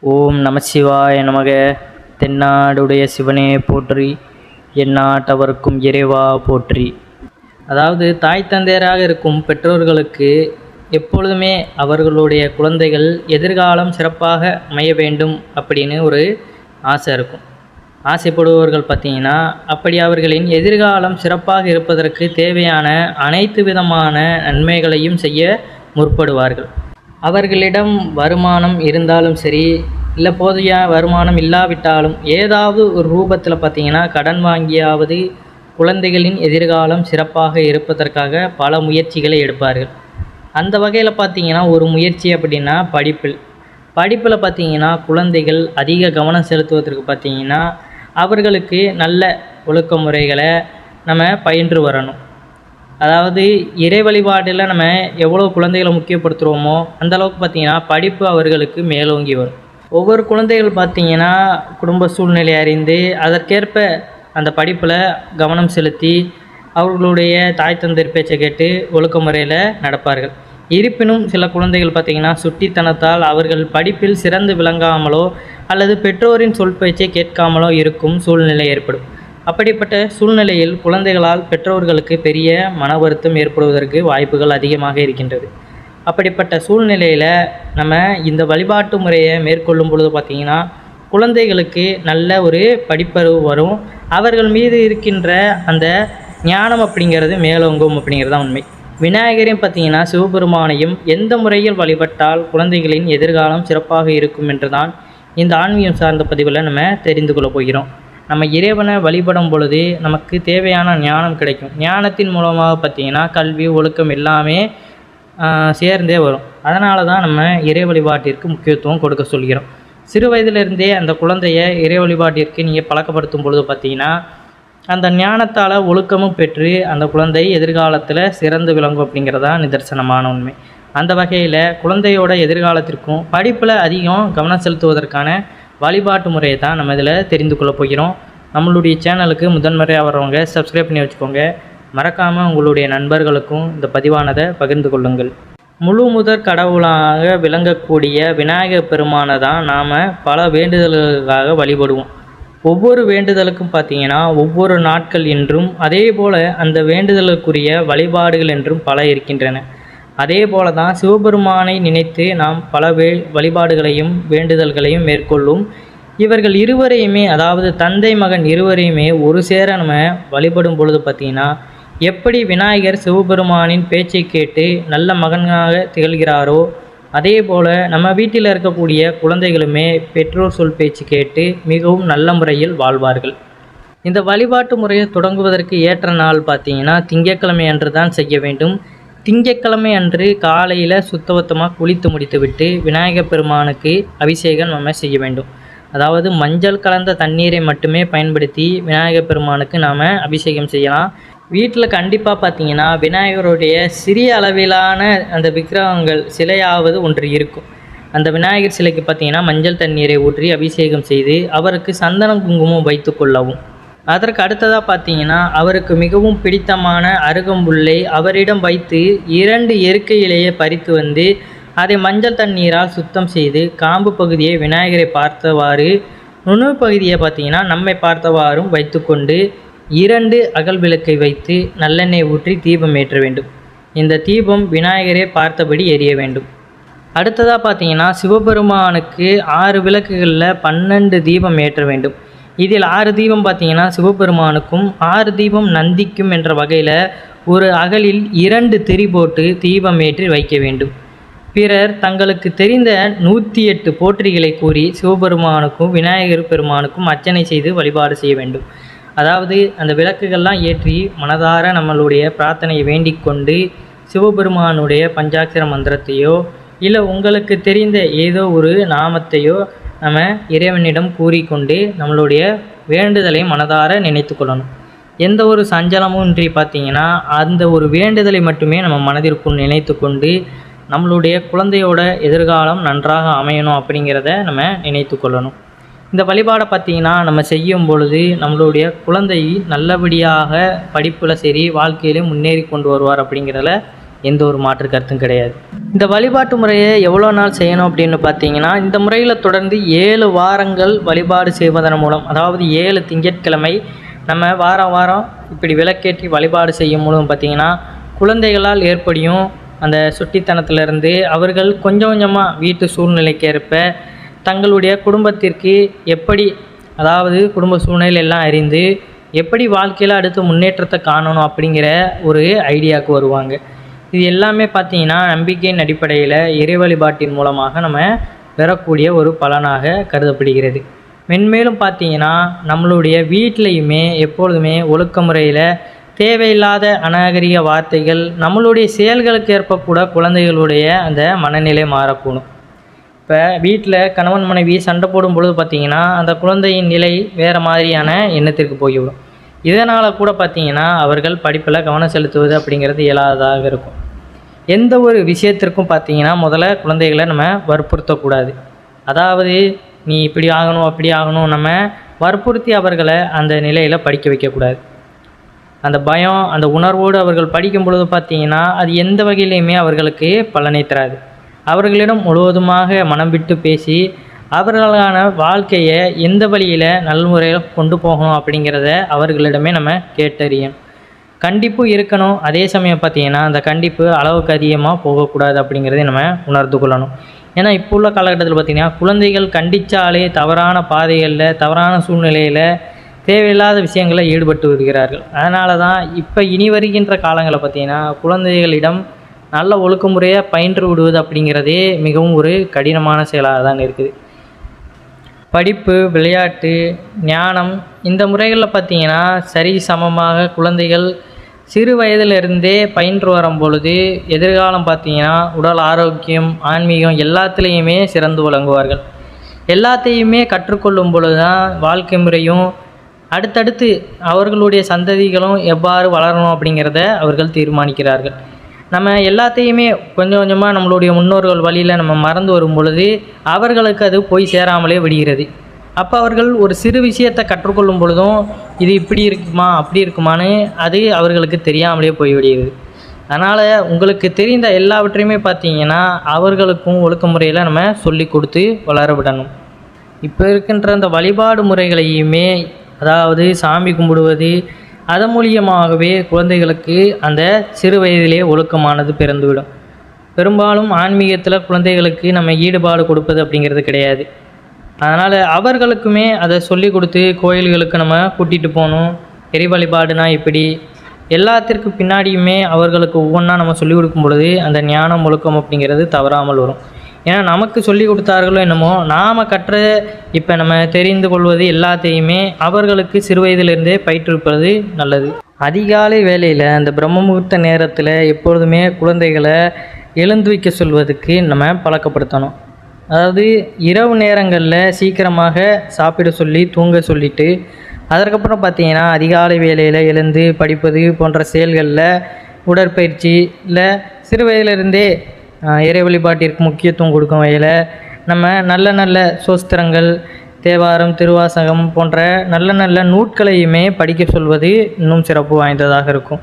ஓம் நமசிவாய நமக. தென்னாடுடைய சிவனே போற்றி, எந்நாட்டவர்க்கும் இறைவா போற்றி. அதாவது தாய் தந்தையராக இருக்கும் பெற்றோர்களுக்கு எப்பொழுதுமே அவர்களுடைய குழந்தைகள் எதிர்காலம் சிறப்பாக அமைய வேண்டும் அப்படின்னு ஒரு ஆசை இருக்கும். ஆசைப்படுபவர்கள் பார்த்திங்கன்னா அப்படி அவர்களின் எதிர்காலம் சிறப்பாக இருப்பதற்கு தேவையான அனைத்து விதமான நன்மைகளையும் செய்ய முற்படுவார்கள். அவர்களிடம் வருமானம் இருந்தாலும் சரி, இல்லை போதிய வருமானம் இல்லாவிட்டாலும் ஏதாவது ஒரு ரூபத்தில் பார்த்திங்கன்னா கடன் வாங்கியாவது குழந்தைகளின் எதிர்காலம் சிறப்பாக இருப்பதற்காக பல முயற்சிகளை எடுப்பார்கள். அந்த வகையில் பார்த்திங்கன்னா ஒரு முயற்சி அப்படின்னா படிப்பில் பார்த்திங்கன்னா குழந்தைகள் அதிக கவனம் செலுத்துவதற்கு பார்த்திங்கன்னா அவர்களுக்கு நல்ல ஒழுக்க முறைகளை நம்ம பயின்று வரணும். அதாவது இறை வழிபாட்டில் நம்ம எவ்வளோ குழந்தைகளை முக்கியப்படுத்துகிறோமோ அந்தளவுக்கு பார்த்திங்கன்னா படிப்பு அவர்களுக்கு மேலோங்கி வரும். ஒவ்வொரு குழந்தைகள் பார்த்திங்கன்னா குடும்ப சூழ்நிலை அறிந்து அதற்கேற்ப அந்த படிப்பில் கவனம் செலுத்தி அவர்களுடைய தாய் தந்தையர் பேச்சை கேட்டு ஒழுக்க முறையில் நடப்பார்கள். இருப்பினும் சில குழந்தைகள் பார்த்திங்கன்னா சுட்டித்தனத்தால் அவர்கள் படிப்பில் சிறந்து விளங்காமலோ அல்லது பெற்றோரின் சொல் பேச்சை கேட்காமலோ இருக்கும் சூழ்நிலை ஏற்படும். அப்படிப்பட்ட சூழ்நிலையில் குழந்தைகளால் பெற்றோர்களுக்கு பெரிய மன வருத்தம் ஏற்படுவதற்கு வாய்ப்புகள் அதிகமாக இருக்கின்றது. அப்படிப்பட்ட சூழ்நிலையில் நம்ம இந்த வழிபாட்டு முறையை மேற்கொள்ளும் பொழுது பார்த்திங்கன்னா குழந்தைகளுக்கு நல்ல ஒரு படிப்பறிவு வரும். அவர்கள் மீது இருக்கின்ற அந்த ஞானம் அப்படிங்கிறது மேலோங்கும் அப்படிங்கிறது தான் உண்மை. விநாயகரையும் பார்த்திங்கன்னா சிவபெருமானையும் எந்த முறையில் வழிபட்டால் குழந்தைகளின் எதிர்காலம் சிறப்பாக இருக்கும் என்று தான் இந்த ஆன்மீகம் சார்ந்த பதிவில் நம்ம தெரிந்து கொள்ள போகிறோம். நம்ம இறைவனை வழிபடும் பொழுது நமக்கு தேவையான ஞானம் கிடைக்கும். ஞானத்தின் மூலமாக பார்த்திங்கன்னா கல்வி ஒழுக்கம் எல்லாமே சேர்ந்தே வரும். அதனால தான் நம்ம இறை வழிபாட்டிற்கு முக்கியத்துவம் கொடுக்க சொல்கிறோம். சிறு வயதிலிருந்தே அந்த குழந்தைய இறை வழிபாட்டிற்கு நீங்கள் பழக்கப்படுத்தும் பொழுது பார்த்திங்கன்னா அந்த ஞானத்தால் ஒழுக்கமும் பெற்று அந்த குழந்தை எதிர்காலத்தில் சிறந்து விளங்கும் அப்படிங்கிறதா நிதர்சனமான உண்மை. அந்த வகையில் குழந்தையோட எதிர்காலத்திற்கும் படிப்பில் அதிகம் கவனம் செலுத்துவதற்கான வழிபாட்டு முறையை தான் நம்ம இதில் தெரிந்து கொள்ள போகிறோம். நம்மளுடைய சேனலுக்கு முதன்முறையாக வர்றவங்க சப்ஸ்கிரைப் பண்ணி வச்சுக்கோங்க. மறக்காமல் உங்களுடைய நண்பர்களுக்கும் இந்த பதிவானதை பகிர்ந்து கொள்ளுங்கள். முழு முதற் கடவுளாக விளங்கக்கூடிய விநாயகர் பெருமானை தான் நாம் பல வேண்டுதல்களுக்காக வழிபடுவோம். ஒவ்வொரு வேண்டுதலுக்கும் பார்த்திங்கன்னா ஒவ்வொரு நாட்கள் என்றும் அதே போல் அந்த வேண்டுதலுக்குரிய வழிபாடுகள் என்றும் பல இருக்கின்றன. அதே போல தான் சிவபெருமானை நினைத்து நாம் பல வழிபாடுகளையும் வேண்டுதல்களையும் மேற்கொள்ளும். இவர்கள் இருவரையுமே, அதாவது தந்தை மகன் இருவரையுமே ஒரு சேர நம்ம வழிபடும் பொழுது பார்த்திங்கன்னா எப்படி விநாயகர் சிவபெருமானின் பேச்சை கேட்டு நல்ல மகனாக திகழ்கிறாரோ அதே போல் நம்ம வீட்டில் இருக்கக்கூடிய குழந்தைகளுமே பெற்றோர் சொல் பேச்சு கேட்டு மிகவும் நல்ல முறையில் வாழ்வார்கள். இந்த வழிபாட்டு முறையை தொடங்குவதற்கு ஏற்ற நாள் பார்த்திங்கன்னா திங்கட்கிழமை அன்று தான் செய்ய வேண்டும். திங்கட்கிழமை அன்று காலையில் சுத்தபத்தமாக குளித்து முடித்துவிட்டு விநாயகர் பெருமானுக்கு அபிஷேகம் நம்ம செய்ய வேண்டும். அதாவது மஞ்சள் கலந்த தண்ணீரை மட்டுமே பயன்படுத்தி விநாயகர் பெருமானுக்கு நாம் அபிஷேகம் செய்யலாம். வீட்டில் கண்டிப்பாக பார்த்திங்கன்னா விநாயகருடைய சிறிய அளவிலான அந்த விக்கிரகங்கள் சிலையாவது ஒன்று இருக்கும். அந்த விநாயகர் சிலைக்கு பார்த்திங்கன்னா மஞ்சள் தண்ணீரை ஊற்றி அபிஷேகம் செய்து அவருக்கு சந்தனம் குங்குமம் வைத்து கொள்ளவும். அதற்கு அடுத்ததாக பார்த்திங்கன்னா அவருக்கு மிகவும் பிடித்தமான அருகம்புல்லை அவரிடம் வைத்து 2 எருக்கையிலேயே பறித்து வந்து அதை மஞ்சள் தண்ணீரால் சுத்தம் செய்து காம்பு பகுதியை விநாயகரை பார்த்தவாறு நுணு பகுதியை பார்த்திங்கன்னா நம்மை பார்த்தவாறும் வைத்து கொண்டு 2 அகல் விளக்கை வைத்து நல்லெண்ணெய் ஊற்றி தீபம் ஏற்ற வேண்டும். இந்த தீபம் விநாயகரை பார்த்தபடி எரிய வேண்டும். அடுத்ததாக பார்த்திங்கன்னா சிவபெருமானுக்கு 6 விளக்குகளில் 12 தீபம் ஏற்ற வேண்டும். இதில் 6 தீபம் பார்த்திங்கன்னா சிவபெருமானுக்கும் 6 தீபம் நந்திக்கும் என்ற வகையில் ஒரு அகலில் 2 திரி போட்டு தீபம் ஏற்றி வைக்க வேண்டும். பிறர் தங்களுக்கு தெரிந்த 108 போற்றிகளை கூறி சிவபெருமானுக்கும் விநாயகர் பெருமானுக்கும் அர்ச்சனை செய்து வழிபாடு செய்ய வேண்டும். அதாவது அந்த விளக்குகள்லாம் ஏற்றி மனதார நம்மளுடைய பிரார்த்தனையை வேண்டிக் கொண்டு சிவபெருமானுடைய பஞ்சாட்சர மந்திரத்தையோ இல்லை உங்களுக்கு தெரிந்த ஏதோ ஒரு நாமத்தையோ நம்ம இறைவனிடம் கூறிக்கொண்டு நம்மளுடைய வேண்டுதலை மனதார நினைத்து கொள்ளணும். எந்த ஒரு சஞ்சலமும் இன்றி பார்த்திங்கன்னா அந்த ஒரு வேண்டுதலை மட்டுமே நம்ம மனதிற்குள் நினைத்து கொண்டு நம்மளுடைய குழந்தையோட எதிர்காலம் நன்றாக அமையணும் அப்படிங்கிறத நம்ம நினைத்து கொள்ளணும். இந்த வழிபாடை பார்த்திங்கன்னா நம்ம செய்யும் பொழுது நம்மளுடைய குழந்தை நல்லபடியாக படிப்பில் சரி வாழ்க்கையிலே முன்னேறி கொண்டு வருவார் அப்படிங்கிறதுல எந்த ஒரு மாற்று கருத்தும் கிடையாது. இந்த வழிபாட்டு முறையை எவ்வளோ நாள் செய்யணும் அப்படின்னு பார்த்தீங்கன்னா, இந்த முறையில் தொடர்ந்து 7 வாரங்கள் வழிபாடு செய்வதன் மூலம், அதாவது 7 திங்கட்கிழமை நம்ம வாரம் வாரம் இப்படி விளக்கேற்றி வழிபாடு செய்யும் மூலம் பார்த்திங்கன்னா, குழந்தைகளால் ஏற்படியும் அந்த சுட்டித்தனத்திலிருந்து அவர்கள் கொஞ்சம் கொஞ்சமாக வீட்டு சூழ்நிலைக்கு ஏற்ப தங்களுடைய குடும்பத்திற்கு எப்படி, அதாவது குடும்ப சூழ்நிலை எல்லாம் அறிந்து எப்படி வாழ்க்கையில் அடுத்து முன்னேற்றத்தை காணணும் அப்படிங்கிற ஒரு ஐடியாவுக்கு வருவாங்க. இது எல்லாமே பார்த்திங்கன்னா நம்பிக்கையின் அடிப்படையில் இறை வழிபாட்டின் மூலமாக நம்ம பெறக்கூடிய ஒரு பலனாக கருதப்படுகிறது. மென்மேலும் பார்த்திங்கன்னா நம்மளுடைய வீட்டிலையுமே எப்பொழுதுமே ஒழுக்க முறையில் தேவையில்லாத அநாகரிக வார்த்தைகள் நம்மளுடைய செயல்களுக்கு ஏற்ப கூட குழந்தைகளுடைய அந்த மனநிலை மாறக்கூடும். இப்போ வீட்டில் கணவன் மனைவி சண்டை போடும் பொழுது பார்த்திங்கன்னா அந்த குழந்தையின் நிலை வேறு மாதிரியான எண்ணத்திற்கு போய்விடும். இதனால் கூட பார்த்திங்கன்னா அவர்கள் படிப்பில் கவனம் செலுத்துவது அப்படிங்கிறது இயலாததாக இருக்கும். எந்த ஒரு விஷயத்திற்கும் பார்த்திங்கன்னா முதல்ல குழந்தைகளை நம்ம வற்புறுத்தக்கூடாது. அதாவது நீ இப்படி ஆகணும் அப்படி ஆகணும் நம்ம வற்புறுத்தி அவர்களை அந்த நிலையில் படிக்க வைக்கக்கூடாது. அந்த பயம் அந்த உணர்வோடு அவர்கள் படிக்கும் பொழுது பார்த்திங்கன்னா அது எந்த வகையிலையுமே அவர்களுக்கு பலனை தராது. அவர்களிடம் முழுவதுமாக மனம் விட்டு பேசி அவர்களான வாழ்க்கையை எந்த வழியில் நல்ல முறையில் கொண்டு போகணும் அப்படிங்கிறத அவர்களிடமே நம்ம கேட்டறியணும். கண்டிப்பு இருக்கணும். அதே சமயம் பார்த்திங்கன்னா அந்த கண்டிப்பு அளவுக்கு அதிகமாக போகக்கூடாது அப்படிங்கிறதையும் நம்ம உணர்ந்து கொள்ளணும். ஏன்னா இப்போ உள்ள காலகட்டத்தில் பார்த்திங்கன்னா குழந்தைகள் கண்டித்தாலே தவறான பாதைகளில் தவறான சூழ்நிலையில் தேவையில்லாத விஷயங்களை ஈடுபட்டு வருகிறார்கள். அதனால தான் இப்போ இனி வருகின்ற காலங்களில் பார்த்திங்கன்னா குழந்தைகளிடம் நல்ல ஒழுக்கமுறையாக பயின்று விடுவது அப்படிங்கிறதே மிகவும் ஒரு கடினமான செயலாக தான் இருக்குது. படிப்பு, விளையாட்டு, ஞானம் இந்த முறைகளில் பார்த்திங்கன்னா சரி சமமாக குழந்தைகள் சிறு வயதிலிருந்தே பயின்று வரும் பொழுது எதிர்காலம் பார்த்திங்கன்னா உடல் ஆரோக்கியம், ஆன்மீகம் எல்லாத்துலேயுமே சிறந்து விளங்குவார்கள். எல்லாத்தையுமே கற்றுக்கொள்ளும் பொழுது தான் வாழ்க்கை முறையும் அடுத்தடுத்து அவர்களுடைய சந்ததிகளும் எவ்வாறு வளரணும் அப்படிங்கிறத அவர்கள் தீர்மானிக்கிறார்கள். நம்ம எல்லாத்தையுமே கொஞ்சம் கொஞ்சமாக நம்மளுடைய முன்னோர்கள் வழியில் நம்ம மறந்து வரும் பொழுது அவர்களுக்கு அது போய் சேராமலே விடுகிறது. அப்போ அவர்கள் ஒரு சிறு விஷயத்தை கற்றுக்கொள்ளும் பொழுதும் இது இப்படி இருக்குமா அப்படி இருக்குமான்னு அது அவர்களுக்கு தெரியாமலே போய்விடுகிறது. அதனால் உங்களுக்கு தெரிந்த எல்லாவற்றையுமே பார்த்திங்கன்னா அவர்களுக்கும் ஒழுக்க முறையில் நம்ம சொல்லி கொடுத்து வளர விடணும். இப்போ இருக்கின்ற அந்த வழிபாடு முறைகளையுமே, அதாவது சாமி கும்பிடுவது, அதன் மூலியமாகவே குழந்தைகளுக்கு அந்த சிறு வயதிலே ஒழுக்கமானது பிறந்துவிடும். பெரும்பாலும் ஆன்மீகத்தில் குழந்தைகளுக்கு நம்ம ஈடுபாடு கொடுப்பது அப்படிங்கிறது கிடையாது. அதனால் அவர்களுக்குமே அதை சொல்லி கொடுத்து கோயில்களுக்கு நம்ம கூட்டிகிட்டு போகணும். இறை வழிபாடுனா இப்படி எல்லாத்திற்கு பின்னாடியுமே அவர்களுக்கு ஒவ்வொன்றா நம்ம சொல்லிக் கொடுக்கும் பொழுது அந்த ஞானம் ஒழுக்கம் அப்படிங்கிறது தவறாமல் வரும். ஏன்னா நமக்கு சொல்லி கொடுத்தார்களோ என்னமோ நாம் கற்ற இப்போ நம்ம தெரிந்து கொள்வது எல்லாத்தையுமே அவர்களுக்கு சிறு வயதிலிருந்தே பயிற்றுவிப்பது நல்லது. அதிகாலை வேளையில் அந்த பிரம்ம முகூர்த்த நேரத்தில் எப்பொழுதுமே குழந்தைகளை எழுந்து வைக்க சொல்வதுக்கு நம்ம பழக்கப்படுத்தணும். அதாவது இரவு நேரங்களில் சீக்கிரமாக சாப்பிட சொல்லி தூங்க சொல்லிவிட்டு அதற்கப்புறம் பார்த்திங்கன்னா அதிகாலை வேளையில் எழுந்து படிப்பது போன்ற செயல்களில் உடற்பயிற்சி இல்லை சிறு வயதிலிருந்தே இறை வழிபாட்டிற்கு முக்கியத்துவம் கொடுக்கும் வகையில் நம்ம நல்ல நல்ல சோஸ்திரங்கள், தேவாரம், திருவாசகம் போன்ற நல்ல நல்ல நூட்களையுமே படிக்க சொல்வது இன்னும் சிறப்பு வாய்ந்ததாக இருக்கும்.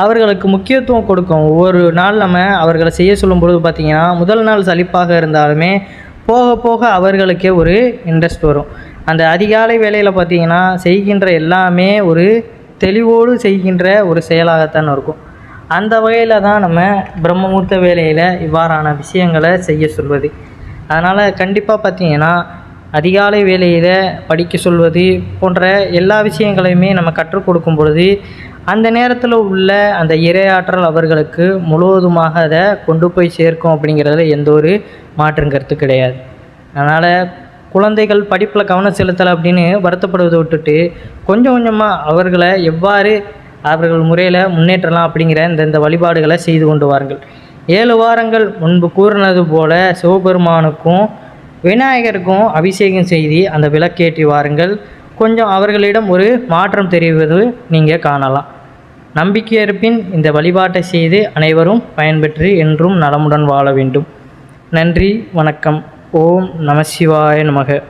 அவர்களுக்கு முக்கியத்துவம் கொடுக்கும். ஒவ்வொரு நாள் நம்ம அவர்களை செய்ய சொல்லும் பொழுது பார்த்திங்கன்னா முதல் நாள் சலிப்பாக இருந்தாலுமே போக போக அவர்களுக்கே ஒரு இன்ட்ரெஸ்ட் வரும். அந்த அதிகாலை வேளையில் பார்த்திங்கன்னா செய்கின்ற எல்லாமே ஒரு தெளிவோடு செய்கின்ற ஒரு செயலாகத்தான் இருக்கும். அந்த வகையில் தான் நம்ம பிரம்மமுகூர்த்த வேளையில் இவ்வாறான விஷயங்களை செய்ய சொல்வது. அதனால் கண்டிப்பாக பார்த்திங்கன்னா அதிகாலை வேளையில் படிக்க சொல்வது போன்ற எல்லா விஷயங்களையுமே நம்ம கற்றுக் கொடுக்கும் பொழுது அந்த நேரத்தில் உள்ள அந்த இறையாற்றல் அவர்களுக்கு முழுவதுமாக அதை கொண்டு போய் சேர்க்கும் அப்படிங்கிறதுல எந்த ஒரு மாற்று கருத்து கிடையாது. அதனால் குழந்தைகள் படிப்பில் கவனம் செலுத்தலை அப்படின்னு வருத்தப்படுவதை விட்டுட்டு கொஞ்சம் கொஞ்சமாக அவர்களை எவ்வாறு அவர்கள் முறையில் முன்னேற்றலாம் அப்படிங்கிற இந்த வழிபாடுகளை செய்து கொண்டு வாருங்கள். 7 வாரங்கள் முன்பு கூறினது போல சிவபெருமானுக்கும் விநாயகருக்கும் அபிஷேகம் செய்து அந்த விளக்கேற்றி வாருங்கள். கொஞ்சம் அவர்களிடம் ஒரு மாற்றம் தெரிவது நீங்கள் காணலாம். நம்பிக்கை இருப்பின் இந்த வழிபாட்டை செய்து அனைவரும் பயன்பெற்று என்றும் நலமுடன் வாழ வேண்டும். நன்றி, வணக்கம். ஓம் நம சிவாய நமக.